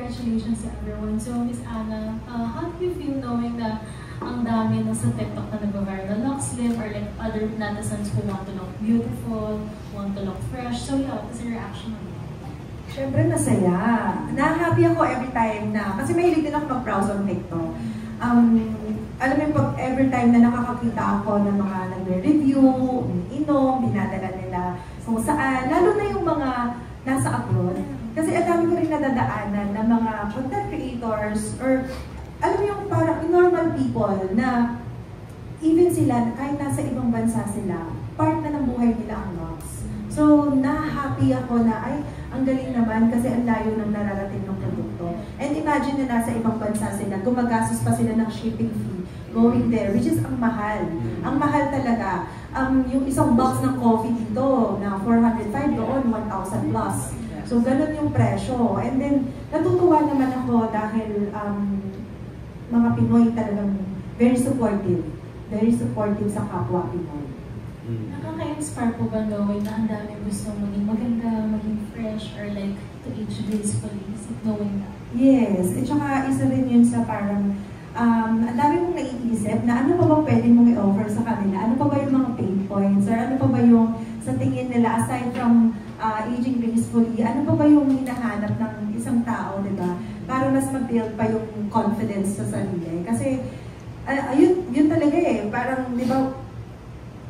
congratulations to everyone. So, Miss Anna, how do you feel knowing na ang dami na sa TikTok na nag-viral look slim or like other netizens who want to look beautiful, want to look fresh? So yeah, what's your reaction on that? Siyempre masaya. Na-happy ako every time na, kasi mahilig din ako mag-browse on TikTok. Alam mo yung every time na nakakakita ako ng mga nagre-review, inom, binadala nila kung saan, lalo na yung mga nasa abroad. Kasi ang dami ko rin nadadaanan ng mga content creators or alam mo yung parang normal people na even sila, kahit nasa ibang bansa sila, part na ng buhay nila ang vlogs. So, na-happy ako na, ay, ang galing naman kasi ang layo ng nararating ng produkto. And imagine na nasa ibang bansa sila, gumagastos pa sila ng shipping fee going there, which is ang mahal. Ang mahal talaga. Yung isang box ng coffee dito na 405 doon, 1,000 plus. So, ganun yung presyo. And then, natutuwa naman ako dahil mga Pinoy talagang very supportive sa kapwa Pinoy. Nakaka-inspire po ba knowing na ang dami gusto maging maganda, maging fresh, or like to age gracefully, knowing that? Yes, at saka isa rin yun sa parang ang dami mong naiisip na ano pa ba pwede mong i-offer sa kanila? Ano pa ba yung mga pain points? Or ano pa ba yung sa tingin nila aside from aging gracefully, ano pa ba yung hinahanap ng isang tao, di ba? Para mas ma-build pa yung confidence sa sarili. Kasi, yun talaga eh. Parang, di ba,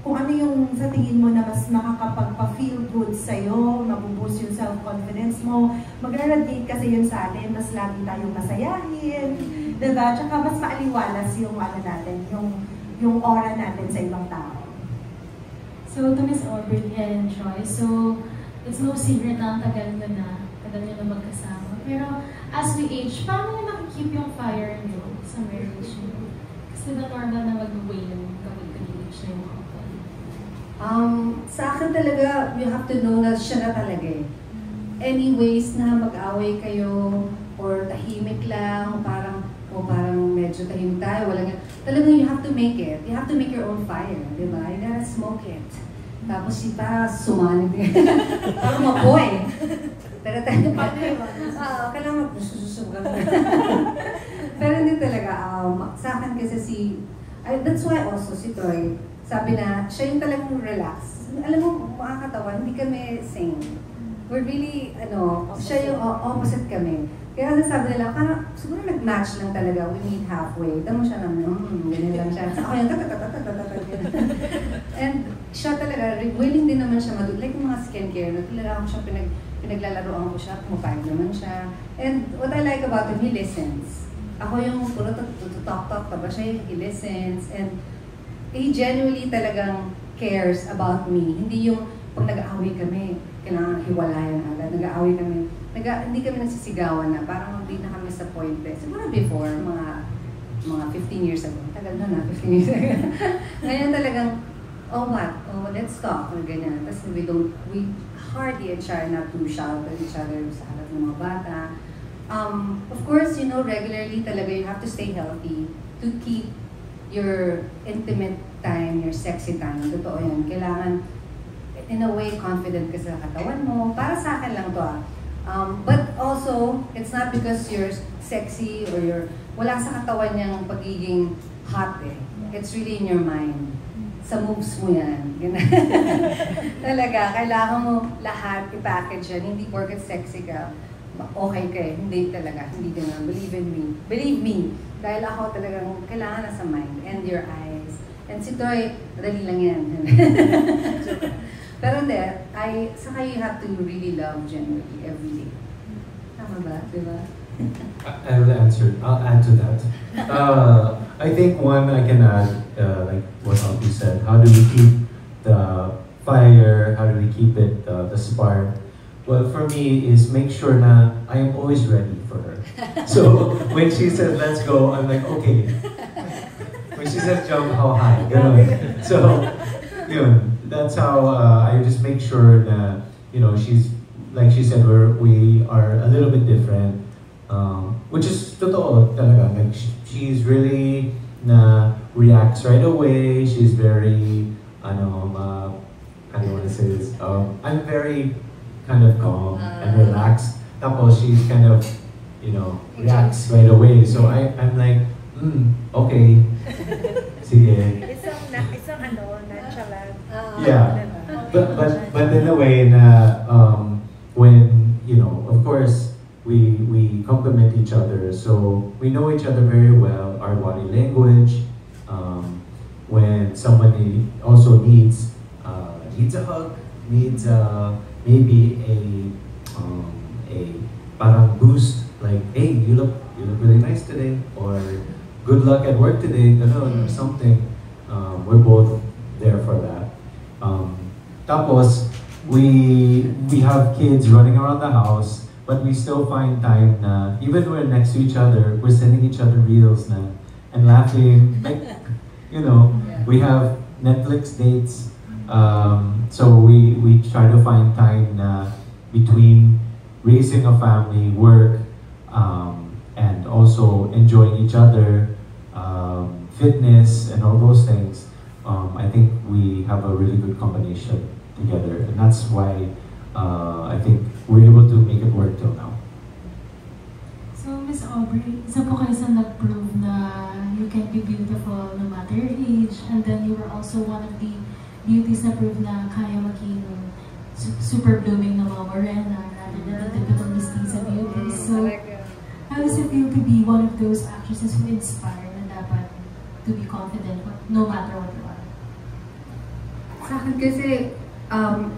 kung ano yung sa tingin mo na mas makakapagpa-feel good sa'yo, mabuboost yung self-confidence mo, mag-radiate kasi yun sa atin, mas lagi tayong masayahin, di ba? Tsaka mas maaliwalas yung ano natin, yung aura natin sa ibang tao. So, to Miss Aubrey and Joy, so, it's no secret na ang tagal nyo na magkasama. Pero, as we age, paano nyo nakikip yung fire nyo sa marriage nyo? Kasi the normal na mag-wane kapag age na yung couple. Sa akin talaga, you have to know na siya na talaga eh. Anyways na mag-away kayo, or tahimik lang, parang medyo tahimik tayo, talagang you have to make it. You have to make your own fire, di ba? You gotta smoke it. Tapos para sumanib parang mapoy. Pero tayo pa. Kailangan magsususugan. Pero hindi talaga. Sa akin kasi that's why also si Troy, sabi na, siya yung talagang relax. Alam mo, makakatawa, hindi kami same. We're really, siya yung opposite kami. Kaya sabi nila, parang siguro nag-match lang talaga, we meet halfway. Tama siya naman, ganyan lang siya. Ako yung and siya talaga, willing din naman siya like yung mga skincare, naglalaro ko siya, pinaglalaroan ko siya, pumapayag naman siya. And what I like about him, he listens. Ako yung puro talk ba siya, he listens. And he genuinely talagang cares about me. Hindi yung pag nag-aaway kami, kailangan hiwalayan agad. Nag-aaway kami, hindi kami nagsisigawan na, parang hindi na kami sa point eh. Siguro before, mga 15 years ago. Tagal na 15 years ago. Ngayon talagang, let's talk, or ganyan. Tapos we hardly try not to shout at each other sa harap ng mga bata. Of course, regularly talaga you have to stay healthy to keep your intimate time, your sexy time. Totoo yan. Kailangan, in a way, confident ka sa katawan mo. Para sa akin lang to but also, it's not because you're sexy or wala sa katawan niyang pagiging hot eh. It's really in your mind. Sa moves mo yan. Talaga, kailangan mo lahat i-package yan. Hindi porket sexy ka, okay ka eh. Hindi talaga. Hindi ganun. Believe me. Dahil ako talagang kailangan na sa mind and your eyes. And si Troy, dali lang yan. Pero hindi, saka you have to really love genuinely every day. Tama ba? Diba? I will answer. I'll add to that. I think one I can add, like what Alpi said, how do we keep the fire, how do we keep it, the spark? Well, for me, is make sure na I am always ready for her. So, when she said, let's go, I'm like, okay. When she says jump, how high? Ganun. So, yun. That's how I just make sure that, she's, like she said, we are a little bit different. Which is totoo talaga. Like, she's really reacts right away. She's very, I don't want to say this. I'm very kind of calm and relaxed. Tapos she's kind of reacts right away. So I'm like, okay. Sige. Isang nonchalant. Yeah. But in a way na when of course we complement each other, so we know each other very well, our body language. When somebody also needs a hug, needs maybe a parang boost, like, hey, you look really nice today, or good luck at work today, or something. We're both there for that. Tapos, we have kids running around the house, but we still find time na, even when we're next to each other, we're sending each other reels na, and laughing, like, we have Netflix dates. So we try to find time na between raising a family, work, and also enjoying each other, fitness, and all those things. I think we have a really good combination together, and that's why I think we're able to make it work till now. So, Miss Aubrey, isa po kayo sa nag-prove na you can be beautiful no matter your age, and then you were also one of the beauties na prove na kaya maging super blooming na mga morena rather than the typical mestiza beauties. So, how does it feel to be one of those actresses who inspire na dapat to be confident no matter what you are? Sa akin kasi,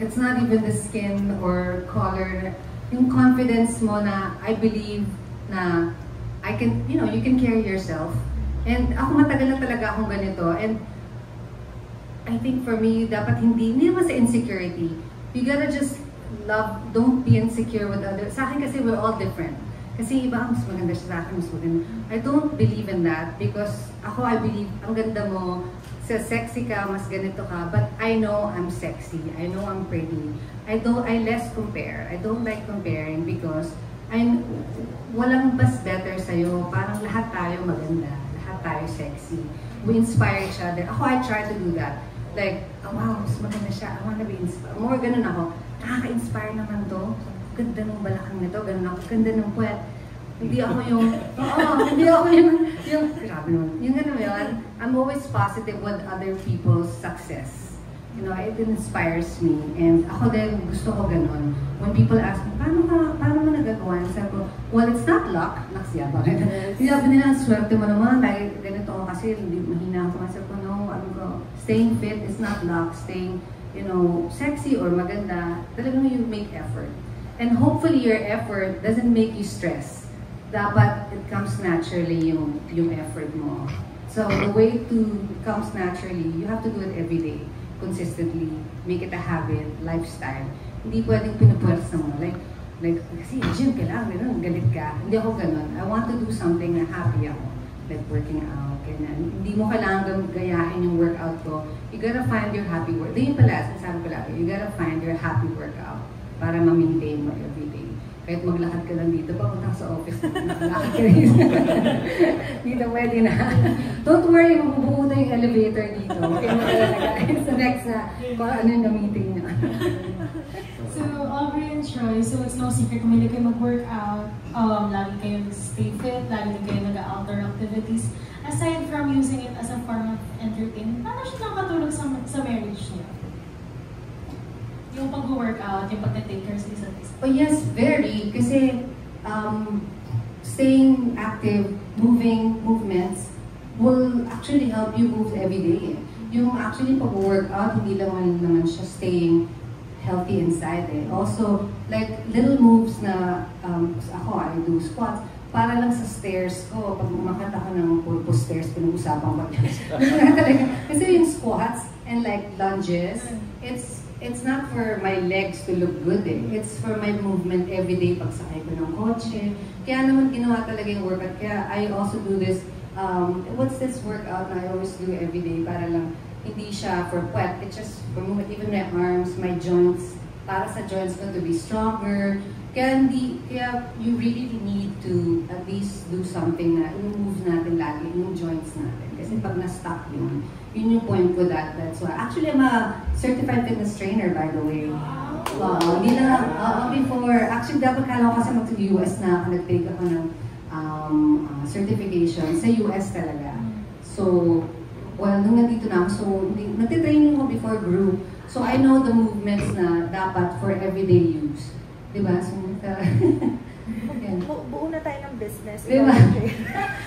it's not even the skin or color. Yung confidence mo na I believe na I can, you can carry yourself. And ako matagal na talaga akong ganito. And I think for me, dapat hindi naman sa insecurity. You gotta just love, don't be insecure with others. Sa akin kasi we're all different. Kasi iba ang mas maganda siya sa akin, mas maganda. I don't believe in that because ako I believe, ang ganda mo, sa sexy ka, mas ganito ka, but I know I'm sexy. I know I'm pretty. I less compare. I don't like comparing because walang mas better sa'yo. Parang lahat tayo maganda. Lahat tayo sexy. We inspire each other. Ako, I try to do that. Like, oh, wow, mas maganda siya. I wanna be inspired. More ganun ako. Nakaka-inspire naman to. Ganda ng balakang nito. Ganun ako. Ganda ng puwet. Hindi ako yung, hindi ako yung, grabe naman. Yung ganun yun, I'm always positive with other people's success. It inspires me. And ako din, gusto ko ganun. When people ask me, paano mo nagagawa? Sabi ko, well, it's not luck. Naksiya, bakit? Sabi nila, swerte mo naman. Dahil ganito ako kasi, hindi mahina ako. Sabi ko, no, staying fit is not luck. Staying, sexy or maganda, talagang you make effort. And hopefully your effort doesn't make you stress. Dapat it comes naturally yung effort mo. So the way to comes naturally, you have to do it every day, consistently, make it a habit, lifestyle. Hindi pwedeng pinupuwersa mo. Like kasi gym kailangan, galit ka. Hindi ako ganun. I want to do something na happy ako. Like working out, ganyan. Hindi mo kailangan gayahin yung workout ko. You gotta find your happy workout. Yun pala, sinasabi ko lagi, you gotta find your happy workout para ma-maintain mo every day. Kahit maglakad ka lang dito, papunta sa office, nakalakad ka rin. Dito, pwede na. Don't worry, mabubuo na yung elevator dito. Okay mo talaga. Sa next na, kung ano yung meeting niya. So, Aubrey and Troy, so it's no secret, kung hindi kayo mag-workout, lagi kayo stay fit, lagi kayo nag-outdoor activities. Aside from using it as a form of entertainment, paano siya nakatulog sa marriage niya? Yung pag-workout, yung pag-take care sa isa't isa. Oh yes, very. Kasi staying active, movements will actually help you move every day. Yung actually pag-workout, hindi lang naman siya staying healthy inside eh. Also, like little moves na ako, I do squats. Para lang sa stairs ko, pag umakyat ako ng purpose stairs, pinag-usapan ko. Kasi yung squats and like lunges, it's not for my legs to look good eh. It's for my movement every day pag sakay ko ng kotse. Kaya naman ginawa talaga yung workout. Kaya I also do this, what's this workout na I always do every day para lang hindi siya for puwet. It's just for movement, even my arms, my joints, para sa joints ko to be stronger. Kaya you really need to at least do something na i-move natin lagi yung joints natin. Kasi pag na-stuck yun yung point ko that's why. Actually, I'm a certified fitness trainer, by the way. Hindi na, before, actually dapat kala ko kasi mag-US na ako, nag-take ako ng certification sa US talaga. So, well, nung nandito na ako, so, nagtitraining ko before group. So, I know the movements na dapat for everyday use. Diba? So, yan. Buo na tayo ng business. Diba? Okay.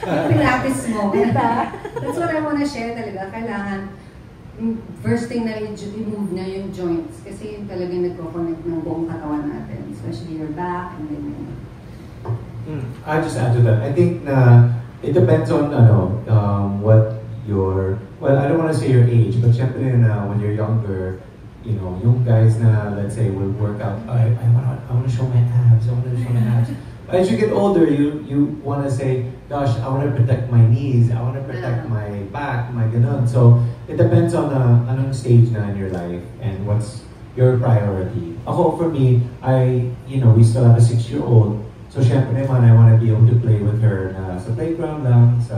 Pilates mo. Diba? That's what I wanna share talaga. Kailangan, first thing na i-move na yung joints. Kasi yung talagang nagko-connect ng buong katawan natin. Especially your back and then I'll just add to that. I think it depends on what your, well, I don't want to say your age, but syempre when you're younger, you know, yung guys na, let's say, will work out, I want to show my abs, I want to show my abs. But as you get older, you want to say, gosh, I want to protect my knees, I want to protect my back, my ganun. So, it depends on anong stage na in your life and what's your priority. Ako, for me, we still have a 6-year-old. So, syempre naman, I want to be able to play with her na sa playground lang, sa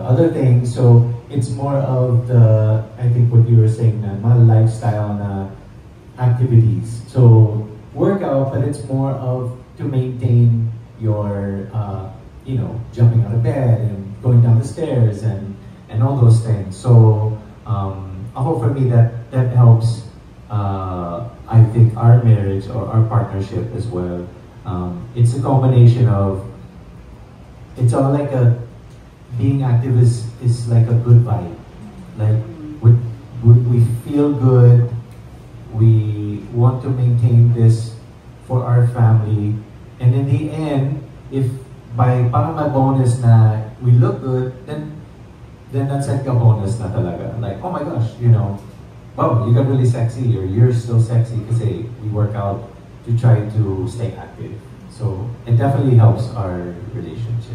other things. So, it's more of I think what you were saying na mga lifestyle na activities. So, workout, but it's more of to maintain your, jumping out of bed and going down the stairs and all those things. So, ako, for me, that helps, I think, our marriage or our partnership as well. It's a combination of, it's all like being active is like a good vibe. Like, we feel good, we want to maintain this for our family, and in the end, if by parang may bonus na we look good, then that's like a bonus na talaga. Like, oh my gosh, wow, you got really sexy, or you're still sexy kasi we work out to try to stay active. So it definitely helps our relationship.